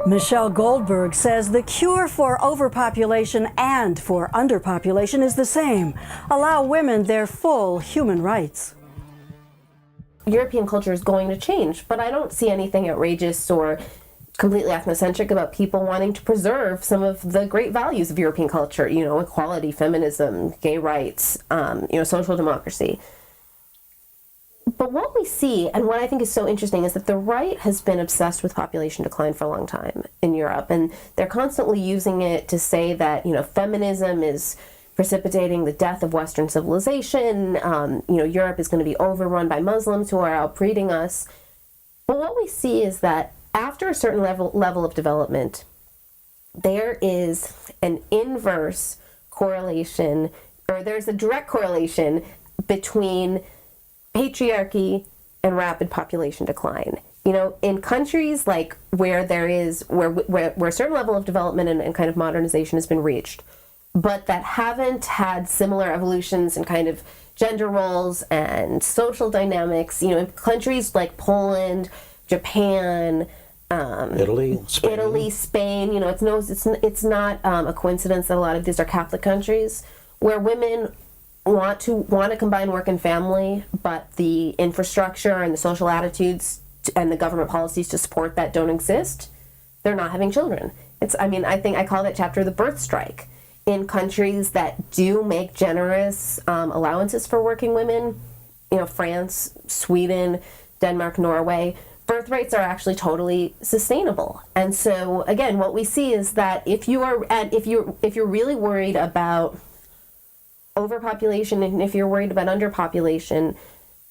Michelle Goldberg says the cure for overpopulation and for underpopulation is the same: allow women their full human rights. European culture is going to change, but I don't see anything outrageous or completely ethnocentric about people wanting to preserve some of the great values of European culture, equality, feminism, gay rights, social democracy. But what we see, and what I think is so interesting, is that the right has been obsessed with population decline for a long time in Europe, and they're constantly using it to say that, feminism is precipitating the death of Western civilization. Europe is going to be overrun by Muslims who are outbreeding us. But what we see is that after a certain level of development, there is an inverse correlation, or there's a direct correlation between patriarchy and rapid population decline. In countries like where there is where a certain level of development and kind of modernization has been reached, but that haven't had similar evolutions in kind of gender roles and social dynamics, in countries like Poland, Japan, Italy, Spain. It's not a coincidence that a lot of these are Catholic countries where women want to combine work and family, but the infrastructure and the social attitudes and the government policies to support that don't exist. They're not having children. I think I call that chapter the birth strike. In countries that do make generous allowances for working women, France, Sweden, Denmark, Norway, birth rates are actually totally sustainable. And so again, what we see is that if you're really worried about overpopulation, and if you're worried about underpopulation,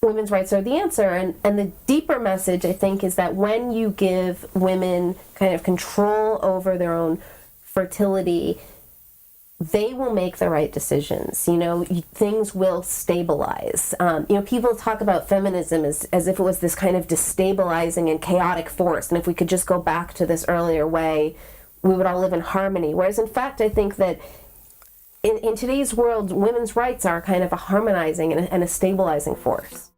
women's rights are the answer. And the deeper message, I think, is that when you give women kind of control over their own fertility, they will make the right decisions. Things will stabilize. People talk about feminism as if it was this kind of destabilizing and chaotic force, and if we could just go back to this earlier way, we would all live in harmony. Whereas in fact, I think that in today's world, women's rights are kind of a harmonizing and a stabilizing force.